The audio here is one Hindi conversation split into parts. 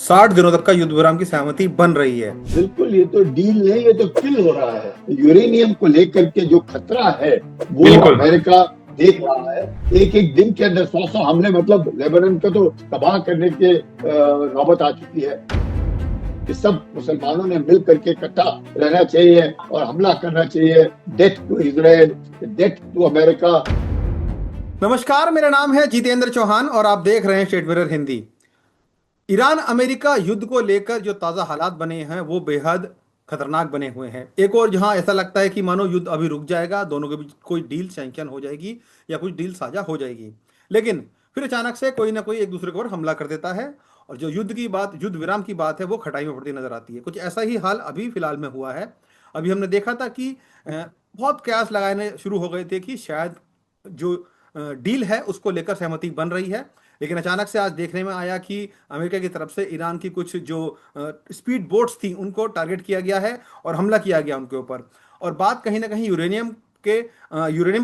60 दिनों तक का युद्ध विराम की सहमति बन रही है। बिल्कुल, ये तो डील नहीं, ये तो किल हो रहा है। यूरेनियम को लेकर के जो खतरा है वो बिल्कुल। अमेरिका देख रहा है। एक एक दिन के अंदर 100 हमले, मतलब लेबनान को तो तबाह करने के नौबत आ चुकी है कि सब मुसलमानों ने मिल करके इकट्ठा रहना चाहिए और हमला करना चाहिए। Death to Israel, death to America. नमस्कार, मेरा नाम है जितेंद्र चौहान और आप देख रहे हैं state mirror Hindi. Iran America युद्ध को लेकर जो ताज़ा हालात बने हैं वो बेहद खतरनाक बने हुए हैं। एक और जहां ऐसा लगता है कि मानो युद्ध अभी रुक जाएगा, दोनों के बीच कोई डील सैंक्शन हो जाएगी या कुछ डील साझा हो जाएगी, लेकिन फिर अचानक से कोई ना कोई एक दूसरे के ऊपर हमला कर देता है और जो युद्ध की बात, युद्ध विराम की बात है, वो खटाई में पड़ती नजर आती है। कुछ ऐसा ही हाल अभी फिलहाल में हुआ है। अभी हमने देखा था कि बहुत कयास लगाने शुरू हो गए थे कि शायद जो डील है उसको लेकर सहमति बन रही है, लेकिन अचानक से आज देखने में आया कि अमेरिका की तरफ से ईरान की कुछ जो स्पीड बोट्स थी उनको टारगेट किया गया है और हमला किया गया उनके ऊपर। और बात कहीं ना कहीं यूरेनियम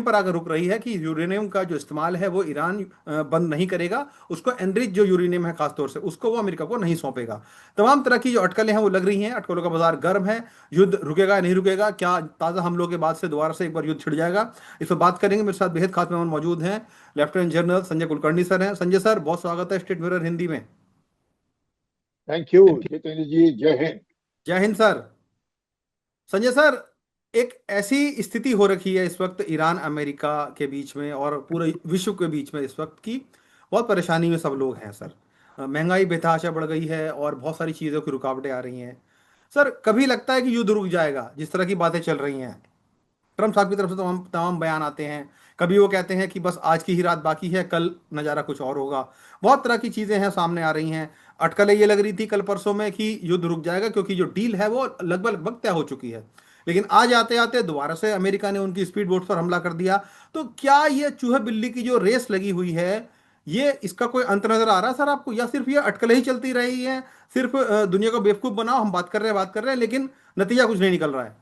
पर अगर रुक रही है कि यूरेनियम का जो इस्तेमाल है वो ईरान बंद नहीं करेगा, उसको एनरिच जो यूरेनियम है खासतौर से उसको वो अमेरिका को नहीं सौंपेगा। तमाम तरह की जो अटकलें हैं वो लग रही हैं, अटकलों का बाजार गर्म है। युद्ध रुकेगा नहीं रुकेगा, क्या ताज़ा हमलों के बाद से दोबारा से एक बार युद्ध छिड़ जाएगा, इस पर बात करेंगे। मेरे साथ बेहद खास मेहमान मौजूद हैं। Lieutenant general Sanjay Kulkarni sir हैं। संजय सर, बहुत स्वागत है स्टेट मिरर हिंदी में। थैंक यू जितेंद्र जी, जय हिंद। जय हिंद सर। संजय सर, एक ऐसी स्थिति हो रखी है इस वक्त ईरान अमेरिका के बीच में और पूरे विश्व के बीच में इस वक्त की बहुत परेशानी में सब लोग हैं सर। महंगाई बेतहाशा बढ़ गई है और बहुत सारी चीज़ों की रुकावटें आ रही हैं। सर, कभी लगता है कि युद्ध रुक जाएगा जिस तरह की बातें चल रही हैं, ट्रम्प साहब की तरफ से तमाम तमाम बयान आते हैं। कभी वो कहते हैं कि बस आज की ही रात बाकी है, कल नज़ारा कुछ और होगा। बहुत तरह की चीज़ें हैं सामने आ रही हैं। अटकलें ये लग रही थी कल परसों में कि युद्ध रुक जाएगा क्योंकि जो डील है वो लगभग लगभग तय हो चुकी है, लेकिन आज आते आते दोबारा से अमेरिका ने उनकी स्पीड बोट्स पर हमला कर दिया। तो क्या ये चूहे बिल्ली की जो रेस लगी हुई है, ये इसका कोई अंत नजर आ रहा है सर आपको, या सिर्फ ये अटकलें ही चलती रही हैं? सिर्फ दुनिया को बेवकूफ़ बनाओ, हम बात कर रहे हैं, लेकिन नतीजा कुछ नहीं निकल रहा है।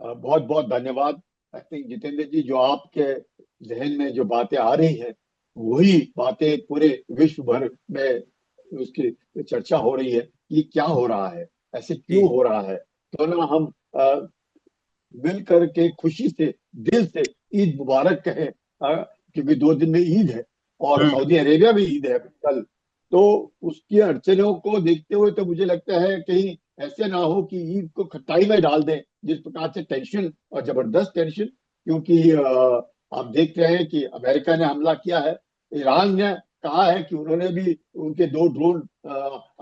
बहुत बहुत धन्यवाद। आई थिंक जितेंद्र जी, जो आपके जहन में जो बातें आ रही हैं वही बातें पूरे विश्व भर में उसकी चर्चा हो रही है कि क्या हो रहा है, ऐसे क्यों जी। हो रहा है। तो ना हम मिल करके खुशी से, दिल से ईद मुबारक कहें, क्योंकि 2 दिन में ईद है और हम्म। सऊदी अरेबिया में ईद है कल। तो उसकी अड़चनों को देखते हुए तो मुझे लगता है कहीं ऐसे ना हो कि ईद को खटाई में डाल दें, जिस प्रकार से टेंशन और जबरदस्त टेंशन। क्योंकि आप देख रहे हैं कि अमेरिका ने हमला किया है, ईरान ने कहा है कि उन्होंने भी उनके 2 ड्रोन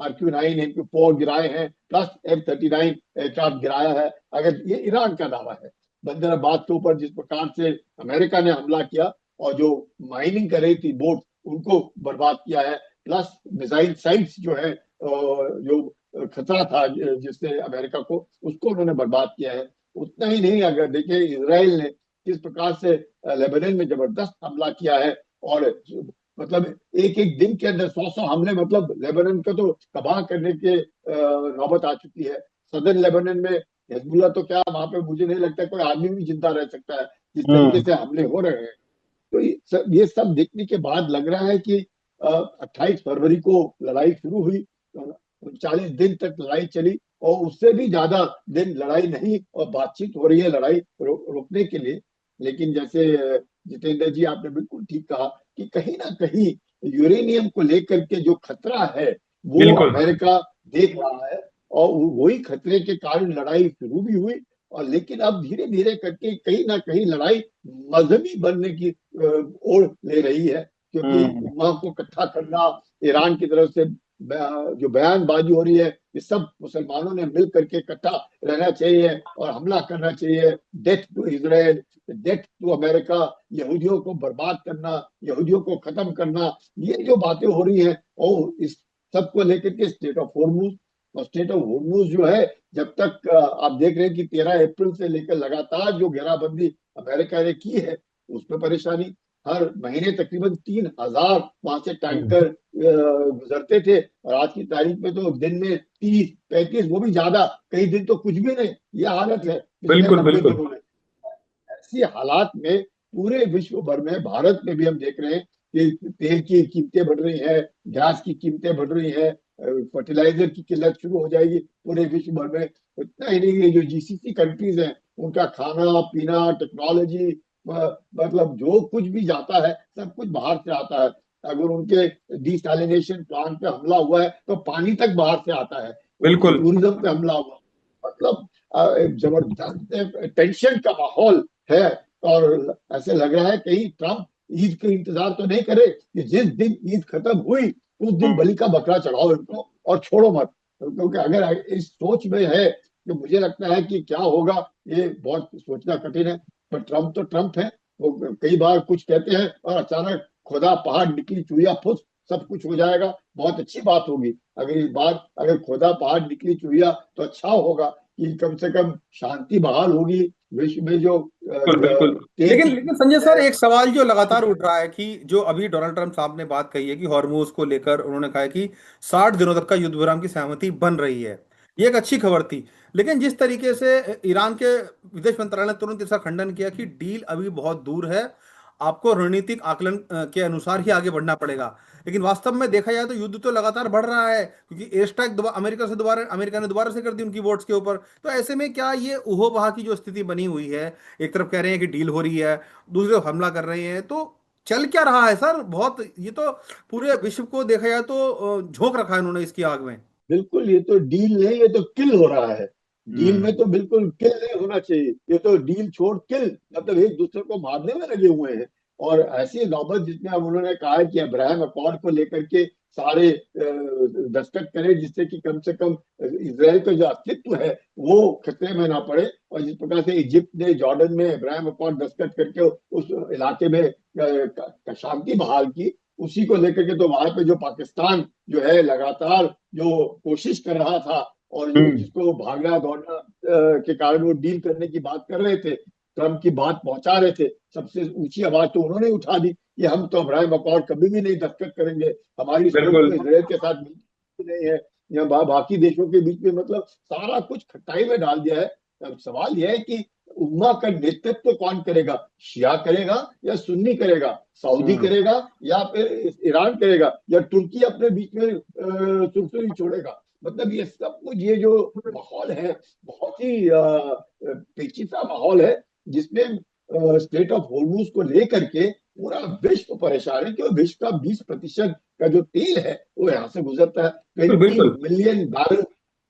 RQ-9 MQ-4 गिराए हैं, प्लस F-39 एयरक्राफ्ट गिराया है। अगर ये ईरान का दावा है, बंदर अब्बास के ऊपर जिस प्रकार से अमेरिका ने हमला किया और जो माइनिंग कर रही थी बोट उनको बर्बाद किया है, प्लस मिसाइल साइट्स जो है जो खतरा था जिससे अमेरिका को, उसको उन्होंने बर्बाद किया है। उतना ही नहीं, अगर देखिए इसराइल ने किस प्रकार से लेबनान में जबरदस्त हमला किया है और मतलब एक एक दिन के अंदर 100 हमले, मतलब लेबनान को तो तबाह करने के नौबत आ चुकी है। सदर लेबनान में हिजबुल्लाह तो क्या, वहां पे मुझे नहीं लगता कोई आदमी भी जिंदा रह सकता है, जिस तरीके हम्म। से हमले हो रहे हैं। तो ये सब देखने के बाद लग रहा है कि 28 फरवरी को लड़ाई शुरू हुई, 39 दिन तक लड़ाई चली और उससे भी ज्यादा दिन लड़ाई नहीं, और बातचीत हो रही है लड़ाई रोकने के लिए। लेकिन जैसे जितेंद्र जी आपने बिल्कुल ठीक कहा कि कहीं ना कहीं यूरेनियम को लेकर के जो खतरा है वो बिल्कुल। अमेरिका देख रहा है और वही खतरे के कारण लड़ाई शुरू भी हुई। और लेकिन अब धीरे धीरे करके कहीं ना कहीं लड़ाई मजहबी बनने की ओर ले रही है, क्योंकि हम्म। उम्मा को इकट्ठा करना, ईरान की तरफ से जो बयानबाजी हो रही है कि सब मुसलमानों ने मिल करके इकट्ठा रहना चाहिए और हमला करना चाहिए, death to Israel, death to America, यहूदियों को बर्बाद करना, यहूदियों को खत्म करना, ये जो बातें हो रही हैं, और इस सब को लेकर के स्टेट ऑफ हॉर्मुज, और स्टेट ऑफ हॉर्मुज जो है, जब तक आप देख रहे हैं कि 13 अप्रैल से लेकर लगातार जो घेराबंदी अमेरिका ने की है उसमें परेशानी। हर महीने तकरीबन 3,000 वहां से टैंकर गुजरते थे, और आज की तारीख में तो दिन में 30-35, वो भी ज्यादा, कई दिन तो कुछ भी नहीं। ये हालत है पिछले बिल्कुल 90 बिल्कुल। दिनों में। ऐसी हालात में पूरे विश्व भर में, भारत में भी हम देख रहे हैं कि तेल की कीमतें बढ़ रही हैं, गैस की कीमतें बढ़ रही हैं, फर्टिलाइजर की किल्लत शुरू हो जाएगी पूरे विश्व भर में। इतना ही नहीं, ये जो जीसीसी कंट्रीज हैं उनका खाना पीना, टेक्नोलॉजी, मतलब जो कुछ भी जाता है सब कुछ बाहर से आता है। अगर उनके डिसैलिनेशन प्लांट पे हमला हुआ है तो पानी तक बाहर से आता है। उनकी बिल्कुल टूरिज्म पे हमला हुआ, मतलब एक जबरदस्त टेंशन का माहौल है। और ऐसे लग रहा है कहीं ट्रम्प ईद का इंतजार तो नहीं करे कि जिस दिन ईद खत्म हुई उस दिन बलि का बकरा चढ़ाओ इनको और छोड़ो मत। क्योंकि अगर इस सोच में है तो मुझे लगता है कि क्या होगा ये बहुत सोचना कठिन है। पर ट्रम्प तो ट्रम्प है, वो कई बार कुछ कहते हैं और अचानक खुदा पहाड़ निकली चुहिया फुस, सब कुछ हो जाएगा। बहुत अच्छी बात होगी अगर इस बार, अगर खुदा पहाड़ निकली चुहिया तो अच्छा होगा कि कम से कम शांति बहाल होगी विश्व में। जो बिल्कुल बिल्कुल। तेल लेकिन की लेकिन संजय कीमत सर, है। एक सवाल जो लगातार उठ रहा है कि जो अभी डोनाल्ड ट्रंप साहब ने बात कही है कि हॉर्मूज को लेकर उन्होंने कहा है कि 60 दिनों तक का युद्ध विराम की सहमति बन रही है। ये एक अच्छी खबर थी। लेकिन जिस तरीके से ईरान के विदेश मंत्रालय ने तुरंत इसका खंडन किया कि डील अभी बहुत दूर है, आपको रणनीतिक आकलन के अनुसार ही आगे बढ़ना पड़ेगा। लेकिन वास्तव में देखा जाए तो युद्ध तो लगातार बढ़ रहा है, क्योंकि एयर स्ट्राइक अमेरिका ने दोबारा से कर दी उनकी वोट्स के ऊपर। तो ऐसे में क्या ये उहो बहा की जो स्थिति बनी हुई है, एक तरफ कह रहे हैं कि डील हो रही है, दूसरे तरफ हमला कर रहे हैं, तो चल क्या रहा है सर? बहुत ये तो पूरे विश्व को देखा जाए तो झोंक रखा है उन्होंने इसकी आग में। बिल्कुल, ये तो डील नहीं, ये तो किल हो रहा है। डील में हम्म। तो बिल्कुल किल नहीं होना चाहिए, ये तो डील छोड़ किल, मतलब एक दूसरे को मारने में लगे हुए हैं। और ऐसी नौबत जिसमें अब उन्होंने कहा है कि अब्राहम अकॉर्ड को लेकर के सारे दस्तखत करें, जिससे कि कम से कम इसराइल का जो अस्तित्व है वो खतरे में ना पड़े। और जिस प्रकार से इजिप्ट ने जॉर्डन में अब्राहम अकॉर्ड दस्तखत करके उस इलाके में शांति बहाल की, उसी को लेकर के तो वहां पे जो पाकिस्तान जो है लगातार जो कोशिश कर रहा था और हम्म। जिसको भागना दौड़ना के कारण वो डील करने की बात कर रहे थे, ट्रम्प की बात पहुंचा रहे थे, सबसे ऊंची आवाज तो उन्होंने उठा दी कि हम तो अब्राहम अकॉर्ड कभी भी नहीं दस्तखत करेंगे, हमारी सोच बिल्कुल तो इसराइल के साथ मिलती नहीं है या बाकी देशों के बीच में, मतलब सारा कुछ खट्टाई में डाल दिया है। अब सवाल यह है कि उम्मा का नेतृत्व कौन करेगा, शिया करेगा या सुन्नी करेगा, सऊदी हम्म। करेगा या फिर ईरान करेगा या तुर्की अपने बीच में सुरसुरी छोड़ेगा। मतलब ये सब कुछ, ये जो माहौल है बहुत ही पेचीदा माहौल है, जिसमें स्टेट ऑफ होर्मुज को लेकर के पूरा विश्व परेशान है। क्योंकि विश्व का 20% का जो तेल है वो यहाँ से गुजरता है, ट्वेंटी बिल्कुल। Million barrel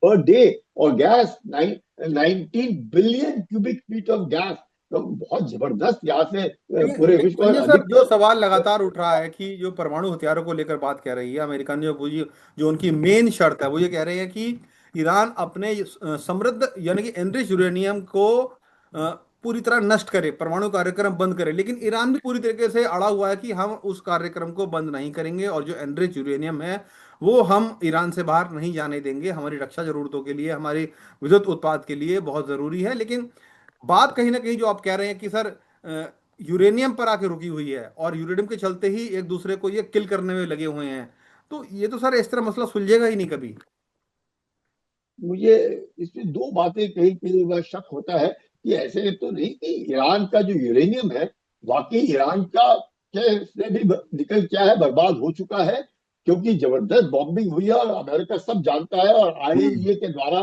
per day. और gas 19 billion cubic feet of gas, तो बहुत जबरदस्त यहाँ से पूरे लेकिन विश्व और संजय सर, जो अधिकतर। सवाल लगातार उठ रहा है कि जो परमाणु हथियारों को लेकर बात कह रही है अमेरिका ने, जो उनकी मेन शर्त है, वो ये कह रहे हैं कि ईरान अपने समृद्ध यानी कि एनरिच यूरेनियम को पूरी तरह नष्ट करे, परमाणु कार्यक्रम बंद करे। लेकिन ईरान भी पूरी तरीके से अड़ा हुआ है कि हम उस कार्यक्रम को बंद नहीं करेंगे, और जो एनरिच यूरेनियम है वो हम ईरान से बाहर नहीं जाने देंगे, हमारी रक्षा जरूरतों के लिए, हमारी विद्युत उत्पाद के लिए बहुत जरूरी है। लेकिन बात कहीं ना कहीं जो आप कह रहे हैं कि सर यूरेनियम पर आके रुकी हुई है, और यूरेनियम के चलते ही एक दूसरे को ये किल करने में लगे हुए हैं, तो ये तो सर इस तरह मसला सुलझेगा ही नहीं कभी। मुझे इसमें दो बातें कहीं कहीं बार शक होता है कि ऐसे तो नहीं कि ईरान का जो यूरेनियम है वाकई ईरान का से भी निकल क्या है, बर्बाद हो चुका है। क्योंकि जबरदस्त बॉम्बिंग हुई है और अमेरिका सब जानता है, और आईएईए के द्वारा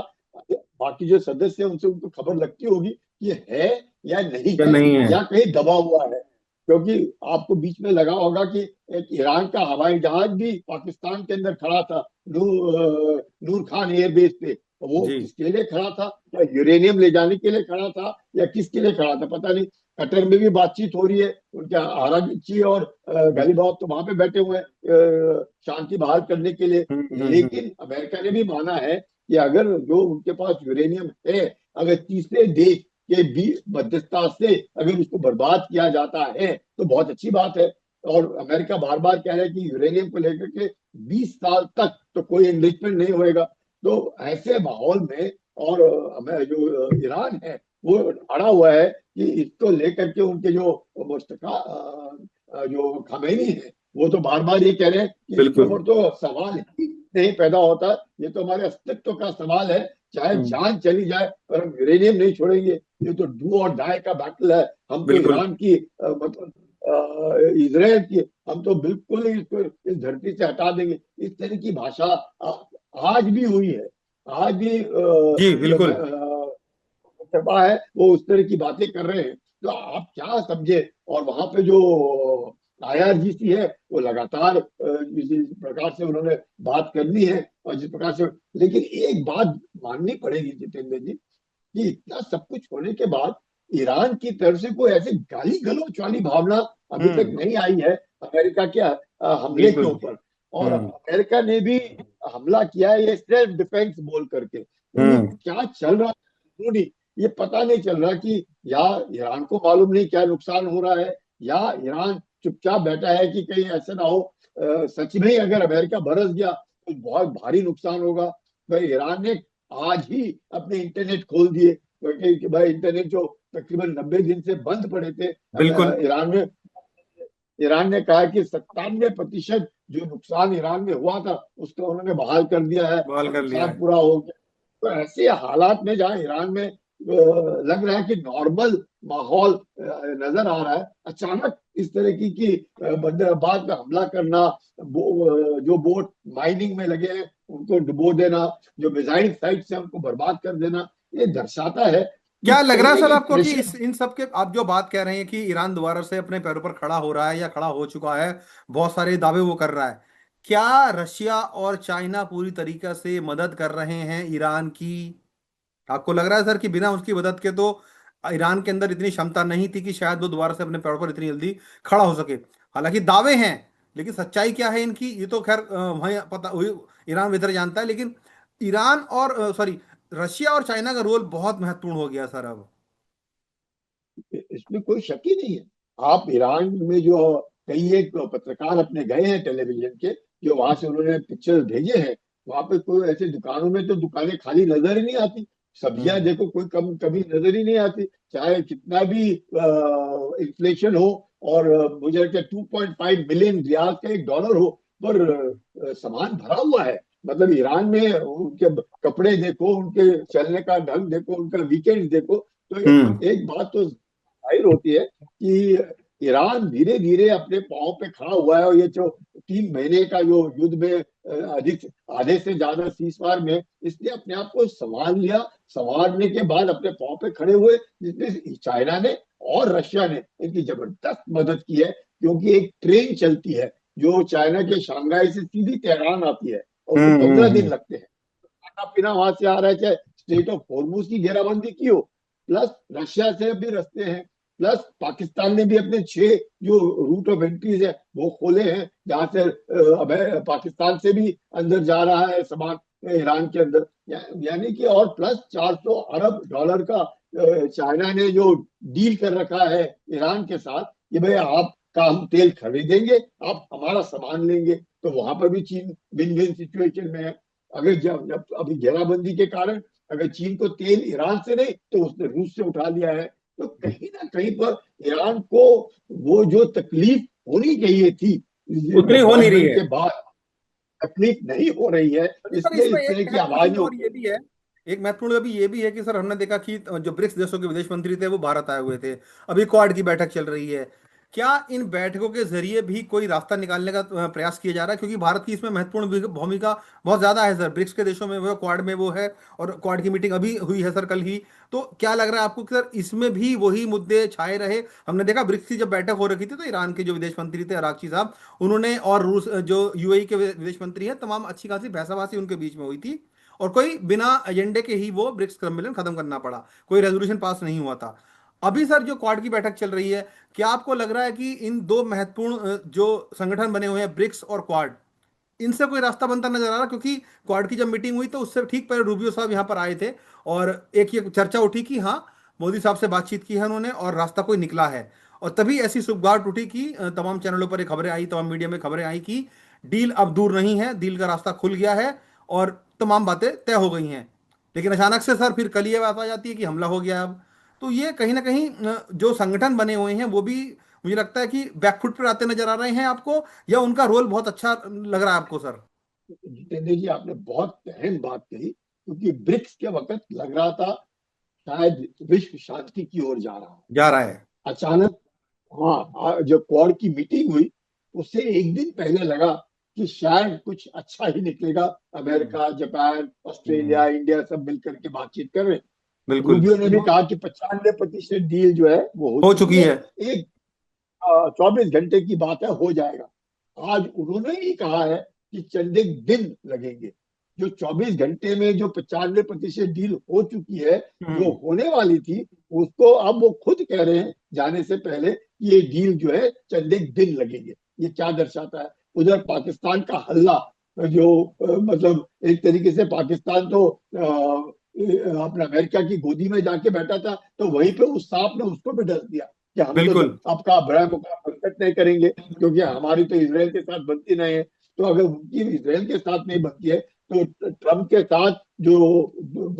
बाकी जो सदस्य हैं उनसे उनको खबर लगती होगी कि है या नहीं क्या है, नहीं है। या कहीं दबा हुआ है। क्योंकि आपको बीच में लगा होगा कि एक ईरान का हवाई जहाज भी पाकिस्तान के अंदर खड़ा था, नूर खान एयरबेस पे। तो वो जी। किसके लिए खड़ा था, क्या यूरेनियम ले जाने के लिए खड़ा था या किसके लिए खड़ा था पता नहीं। कतर में भी बातचीत हो रही है, उनके आरागची और गलीबाब तो वहां पे बैठे हुए हैं शांति बहाल करने के लिए। हम्म। लेकिन अमेरिका ने भी माना है कि अगर जो उनके पास यूरेनियम है, अगर तीसरे देश के भी मध्यस्थता से अगर उसको बर्बाद किया जाता है तो बहुत अच्छी बात है। और अमेरिका बार बार कह रहा है कि यूरेनियम को लेकर के 20 साल तक तो कोई एनरिचमेंट नहीं होएगा। तो ऐसे माहौल में, और हमें जो ईरान है वो अड़ा हुआ है कि इसको लेकर के उनके जो मुस्तफा जो खमेनी है वो तो बार बार ये कह रहे हैं कि इसके बिल्कुल। ऊपर तो सवाल ही नहीं पैदा होता, ये तो हमारे अस्तित्व का सवाल है, चाहे हम्म। जान चली जाए पर हम यूरेनियम नहीं छोड़ेंगे। ये तो डू और डाई का बैटल है, हम तो बिल्कुल। ईरान की मतलब इसराइल की, हम तो बिल्कुल ही इसको इस धरती से हटा देंगे, इस तरह की भाषा आज भी हुई है। आज भी जी जो बिल्कुल। सपा है वो उस तरह की बातें कर रहे हैं। तो आप क्या समझे। और वहां पे जो IRGC है वो लगातार इसी प्रकार से उन्होंने बात करनी है, और जिस प्रकार से, लेकिन एक बात माननी पड़ेगी जितेंद्र जी, कि इतना सब कुछ होने के बाद ईरान की तरफ से कोई ऐसी गाली गलौच वाली भावना अभी तक हम्म। नहीं आई है अमेरिका के हमले के बिल्कुल। ऊपर। और हम्म। अमेरिका ने भी हमला किया है ये सेल्फ डिफेंस बोल करके। तो ये हम्म। क्या चल रहा है क्यों नहीं, ये पता नहीं चल रहा कि या ईरान को मालूम नहीं क्या नुकसान हो रहा है, या ईरान चुपचाप बैठा है कि कहीं ऐसा ना हो सच में ही अगर अमेरिका बरस गया तो बहुत भारी नुकसान होगा। भाई ईरान ने आज ही अपने इंटरनेट खोल दिए, क्योंकि भाई इंटरनेट जो तकरीबन 90 दिन से बंद पड़े थे बिल्कुल। ईरान में, ईरान ने कहा कि 97% जो नुकसान ईरान में हुआ था उसको उन्होंने बहाल कर दिया है बवाल और कर लिया नुकसान है। पूरा हो गया। तो ऐसे हालात में जहां ईरान में लग रहा है कि नॉर्मल माहौल नजर आ रहा है, अचानक इस तरह की बंदरबाद पे हमला करना, जो बोट माइनिंग में लगे हैं उनको डुबो देना, जो मिसाइल साइट से उनको बर्बाद कर देना, ये दर्शाता है कि क्या लग रहा कहीं है ना सर कहीं आपको कि प्रेशर। इस इन सब के आप जो बात कह रहे हैं कि ईरान दोबारा से अपने पैरों पर खड़ा हो रहा है या खड़ा हो चुका है, बहुत सारे दावे वो कर रहा है, क्या रशिया और चाइना पूरी तरीके से मदद कर रहे हैं ईरान की? आपको लग रहा है सर कि बिना उसकी मदद के तो ईरान के अंदर इतनी क्षमता नहीं थी कि शायद वो दोबारा से अपने पैरों पर इतनी जल्दी खड़ा हो सके? हालांकि दावे हैं, लेकिन सच्चाई क्या है इनकी ये तो खैर वहीं पता वही ईरान बेहतर जानता है। लेकिन ईरान और सॉरी रशिया और चाइना का रोल बहुत महत्वपूर्ण हो गया सर अब। इसमें कोई शक ही नहीं है। आप ईरान में जो कई एक पत्रकार अपने गए हैं टेलीविजन के, जो वहां से उन्होंने पिक्चर भेजे हैं, वहां पे कोई ऐसे दुकानों में तो दुकानें खाली नजर ही नहीं आती। सब्जियां हम्म। देखो कोई कम कभी नजर ही नहीं आती, चाहे कितना भी इन्फ्लेशन हो। और मुझे लगता है 2.5 मिलियन रियाल का एक डॉलर हो, पर सामान भरा हुआ है। मतलब ईरान में उनके कपड़े देखो, उनके चलने का ढंग देखो, उनका वीकेंड देखो। तो हम्म। एक बात तो जाहिर होती है कि ईरान धीरे धीरे अपने पांव पे खड़ा हुआ है, और ये जो 3 महीने का जो युद्ध में अधिक आधे से ज्यादा सीजफायर में इसने अपने आप को संभाल लिया। संवारने के बाद अपने पांव पे खड़े हुए, जिसमें चाइना ने और रशिया ने इनकी जबरदस्त मदद की है। क्योंकि एक ट्रेन चलती है जो चाइना के शंघाई से सीधी तेहरान आती है, और उसको 15 दिन हम्म। लगते हैं। खाना पीना वहां से आ रहा है, चाहे स्टेट ऑफ हॉर्मुज की घेराबंदी की हो, प्लस रशिया से भी रास्ते हैं, प्लस पाकिस्तान ने भी अपने 6 जो रूट ऑफ एंट्रीज है वो खोले हैं, जहां से अब पाकिस्तान से भी अंदर जा रहा है सामान ईरान के अंदर। यानी कि और प्लस 400 अरब डॉलर का चाइना ने जो डील कर रखा है ईरान के साथ, कि भाई आपका हम तेल खरीदेंगे, आप हमारा सामान लेंगे। तो वहां पर भी चीन विन विन सिचुएशन में है। अगर जब अभी घेराबंदी के कारण अगर चीन को तेल ईरान से नहीं तो उसने रूस से उठा लिया है। तो कहीं ना कहीं पर ईरान को वो जो तकलीफ होनी चाहिए थी उतनी हो नहीं रही बॉम्बार्डमेंट है। के बाद, तकलीफ नहीं हो रही है। अच्छा सर, इसलिए इसमें इस तरह एक की महत्वपूर्ण चीज आवाजें और ये उठी। भी है, एक महत्वपूर्ण अभी ये भी है कि सर हमने देखा कि जो ब्रिक्स देशों के विदेश मंत्री थे वो भारत आए हुए थे। अभी क्वाड की बैठक चल रही है। क्या इन बैठकों के जरिए भी कोई रास्ता निकालने का प्रयास किया जा रहा है? क्योंकि भारत की इसमें महत्वपूर्ण भूमिका बहुत ज्यादा है सर, ब्रिक्स के देशों में वो क्वाड में वो है, और क्वाड की मीटिंग अभी हुई है सर कल ही। तो क्या लग रहा है आपको कि सर इसमें भी वही मुद्दे छाए रहे? हमने देखा ब्रिक्स की जब बैठक हो रखी थी तो ईरान के जो विदेश मंत्री थे अरागची साहब, उन्होंने और रूस जो यूएई के विदेश मंत्री हैं, तमाम अच्छी खासी बहसाबाजी उनके बीच में हुई थी, और कोई बिना एजेंडे के ही वो ब्रिक्स सम्मेलन खत्म करना पड़ा, कोई रेजोल्यूशन पास नहीं हुआ था। अभी सर जो क्वाड की बैठक चल रही है, क्या आपको लग रहा है कि इन दो महत्वपूर्ण जो संगठन बने हुए हैं ब्रिक्स और क्वाड, इनसे कोई रास्ता बनता नजर आ रहा? क्योंकि क्वाड की जब मीटिंग हुई तो उससे ठीक पहले रूबियो साहब यहाँ पर आए थे, और एक ये चर्चा उठी कि हाँ मोदी साहब से बातचीत की है उन्होंने और रास्ता कोई निकला है। और तभी ऐसी सुगबुगाहट उठी कि तमाम चैनलों पर ये खबरें आई, तमाम मीडिया में खबरें आई कि डील अब दूर नहीं है, डील का रास्ता खुल गया है और तमाम बातें तय हो गई हैं। लेकिन अचानक से सर फिर कल ये बात आ जाती है कि हमला हो गया अब। तो ये कहीं ना कहीं जो संगठन बने हुए हैं वो भी मुझे लगता है कि बैकफुट पर आते नजर आ रहे हैं आपको, या उनका रोल बहुत अच्छा लग रहा है आपको सर? जितेंद्र जी आपने बहुत अहम बात कही, क्योंकि ब्रिक्स के वक्त लग रहा था शायद विश्व शांति की ओर जा रहा है। जा रहा है। अचानक हाँ, जो क्वाड की मीटिंग हुई उससे एक दिन पहले लगा कि शायद कुछ अच्छा ही निकलेगा। हम्म। अमेरिका, जापान, ऑस्ट्रेलिया, हम्म। इंडिया सब मिलकर के बातचीज कर रहे हैं। बिल्कुल। रूबियो ने भी कहा कि 95% डील जो है वो हो हो चुकी चुकी है। है। एक 24 घंटे की बात है, हो जाएगा। आज उन्होंने ही कहा है कि चंद एक दिन लगेंगे। जो 24 घंटे में जो 95% डील हो चुकी है, जो हम्म। होने वाली थी, उसको अब वो खुद कह रहे हैं जाने से पहले कि ये डील जो है चंद एक दिन लगेंगे। ये क्या दर्शाता है? उधर पाकिस्तान का हल्ला, जो मतलब एक तरीके से पाकिस्तान तो अपना अमेरिका की गोदी में जाके बैठा था, तो वहीं पे उस सांप ने उसको भी डस दिया कि हम तो बिल्कुल। आपका अब्राहम का बरकत नहीं करेंगे, क्योंकि हमारी तो इसराइल के साथ बनती नहीं है। तो अगर उनकी इसराइल के साथ नहीं बनती है, तो ट्रम्प के साथ जो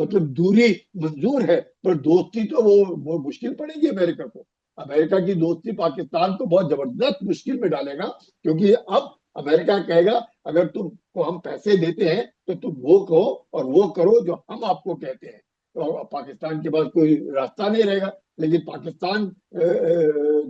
मतलब दूरी मंजूर है, पर दोस्ती तो वो मुश्किल पड़ेगी अमेरिका को। अमेरिका की दोस्ती पाकिस्तान को बहुत जबरदस्त मुश्किल में डालेगा, क्योंकि अब अमेरिका कहेगा अगर तुमको हम पैसे देते हैं तो तुम वो कहो और वो करो जो हम आपको कहते हैं। तो पाकिस्तान के पास कोई रास्ता नहीं रहेगा। लेकिन पाकिस्तान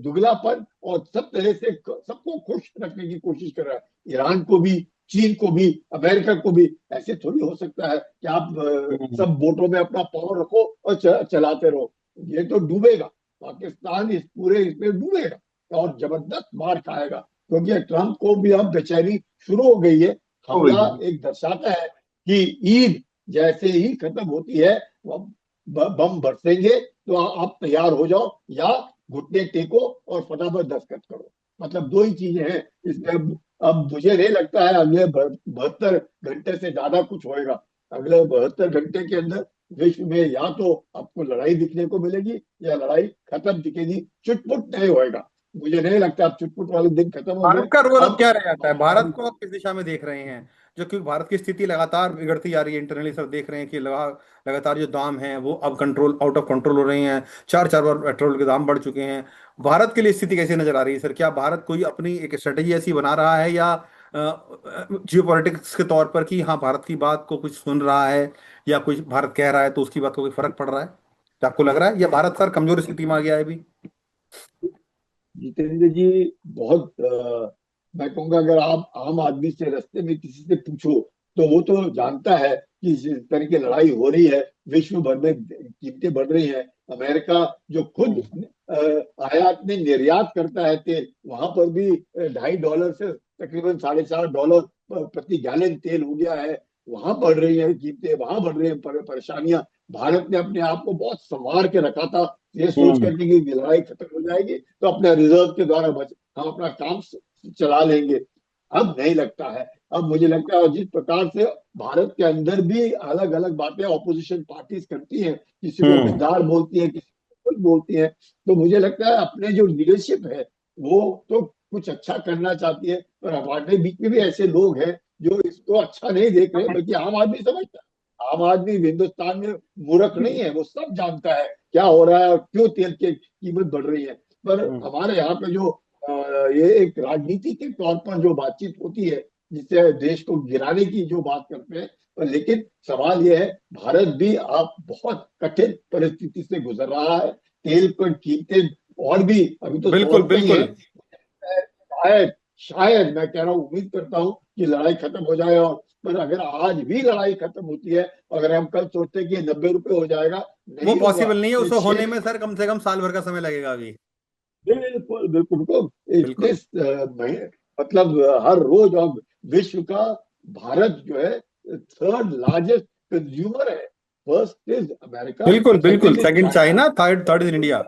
दुगलापन और सब तरह से सबको खुश रखने की कोशिश कर रहा है, ईरान को भी, चीन को भी, अमेरिका को भी। ऐसे थोड़ी हो सकता है कि आप हम्म। सब वोटों में अपना पावर रखो और चलाते रहो। ये तो डूबेगा, पाकिस्तान इस पूरे इसमें डूबेगा और जबरदस्त मार खाएगा, क्योंकि ट्रंप को भी अब बेचैनी शुरू हो गई है। हो गई हमला है। एक दर्शाता है कि ईद जैसे ही खत्म होती है, वो बम बरसेंगे, तो आप तैयार हो जाओ या घुटने टेको और फटाफट दस्तखत करो। मतलब दो ही चीजें हैं इसमें। अब मुझे नहीं लगता है अगले 72 घंटे से ज्यादा कुछ होएगा। अगले 72 घंटे के अंदर विश्व में या तो आपको लड़ाई दिखने को मिलेगी या लड़ाई खत्म दिखेगी। चुटपुट नहीं होएगा। मुझे नहीं लगता अब चुटपुट वाले दिन खत्म हो भारत गए। का रोल अब अब क्या रह जाता है? भारत हमारी को अब किस दिशा में देख रहे हैं? जो कि भारत की स्थिति लगातार बिगड़ती जा रही है, इंटरनली सर देख रहे हैं कि लगातार जो दाम हैं वो अब कंट्रोल आउट ऑफ कंट्रोल हो रहे हैं। चार चार बार पेट्रोल के दाम बढ़ चुके हैं। भारत के लिए स्थिति कैसे नजर आ रही है सर? क्या भारत कोई अपनी एक स्ट्रेटेजी ऐसी बना रहा है, या जियो पॉलिटिक्स के तौर पर कि हाँ भारत की बात को कुछ सुन रहा है, या कुछ भारत कह रहा है तो उसकी बात को कोई फर्क पड़ रहा है? क्या आपको लग रहा है या भारत सर कमजोर स्थिति में आ गया है अभी? जितेंद्र जी, बहुत मैं कहूंगा अगर आप आम आदमी से रास्ते में किसी से पूछो, तो वो तो जानता है कि इस तरह की लड़ाई हो रही है। विश्व भर में कीमतें बढ़ रही हैं। अमेरिका जो खुद हम्म। आयात में निर्यात करता है तेल, वहां पर भी $2.5 से तकरीबन $4.5 प्रति गैलन तेल हो गया है। वहां बढ़ रही है कीमतें, वहां बढ़ रही है परेशानियां। भारत ने अपने आप को बहुत संवार के रखा था, ये सोच हम्म। करके कि लड़ाई खत्म हो जाएगी तो अपने रिजर्व के द्वारा बच हम अपना काम चला लेंगे। अब नहीं लगता है। अब मुझे लगता है, और जिस प्रकार से भारत के अंदर भी अलग अलग बातें ऑपोजिशन पार्टीज करती हैं, किसी को हम्म। गद्दार बोलती है, किसी को कुछ बोलती है, तो मुझे लगता है अपने जो लीडरशिप है वो तो कुछ अच्छा करना चाहती है, पर हमारे बीच में भी ऐसे लोग हैं जो इसको अच्छा नहीं देख रहे। बल्कि आम आदमी समझता है, आम आदमी हिंदुस्तान में मूर्ख नहीं है, वो सब जानता है क्या हो रहा है और क्यों तेल की कीमत बढ़ रही है। पर हम्म। हमारे यहाँ पे जो ये एक राजनीति के तौर पर जो बातचीत होती है, जिससे देश को गिराने की जो बात करते हैं, पर लेकिन सवाल ये है, भारत भी आप बहुत कठिन परिस्थिति से गुजर रहा है। तेल पर कीमतें और भी अभी तो 100 बिल्कुल रुपए ही है। बिल्कुल। शायद शायद मैं कह रहा हूँ, उम्मीद करता हूँ कि लड़ाई खत्म हो जाए। और पर अगर आज भी लड़ाई खत्म होती है, अगर हम कल सोचते हैं कि 90 रुपए हो जाएगा, वो नहीं होगा। पॉसिबल नहीं है, ये उसको छह होने में सर कम से कम साल भर का समय लगेगा अभी। बिल्कुल बिल्कुल बिल्कुल। इतने बिल्कुल। मतलब हर रोज अब विश्व का भारत जो है थर्ड लार्जेस्ट कंज्यूमर है। फर्स्ट इज अमेरिका, बिल्कुल बिल्कुल, second is second China, China, third third is India.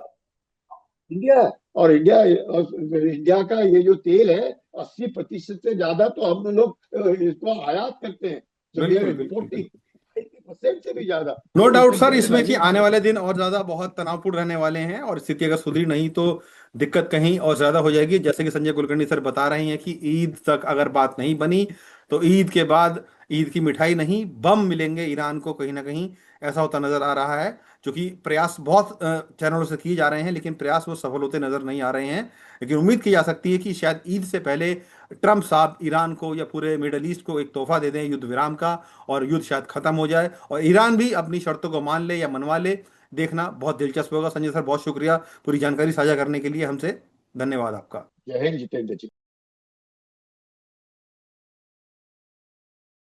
India. और इंडिया का ये जो तेल है, 80% से ज्यादा तो हम लोग इसको आयात करते हैं, जब वी आर बिल्कुल बिल्कुल इम्पोर्टिंग बिल्कुल। 80% से भी ज्यादा। नो तो डाउट इससे सर बड़ी इसमें कि वैल्यू आने वाले दिन और ज्यादा बहुत तनावपूर्ण रहने वाले हैं, और स्थिति अगर सुधरी नहीं तो दिक्कत कहीं और ज्यादा हो जाएगी। जैसे कि संजय कुलकर्णी सर बता रहे हैं कि ईद तक अगर बात नहीं बनी तो ईद के बाद ईद की मिठाई नहीं, बम मिलेंगे ईरान को कहीं ना कहीं। ऐसा होता नजर आ रहा है। जो कि प्रयास बहुत चैनलों से किए जा रहे हैं, लेकिन प्रयास वो सफल होते नजर नहीं आ रहे हैं। लेकिन उम्मीद की जा सकती है कि शायद ईद से पहले ट्रम्प साहब ईरान को या पूरे मिडल ईस्ट को एक तोहफा दे दें युद्ध विराम का, और युद्ध शायद खत्म हो जाए और ईरान भी अपनी शर्तों को मान ले या मनवा ले। देखना बहुत दिलचस्प होगा। संजय सर बहुत शुक्रिया पूरी जानकारी साझा करने के लिए हमसे। धन्यवाद आपका। जय हिंद जितेंद्र जी।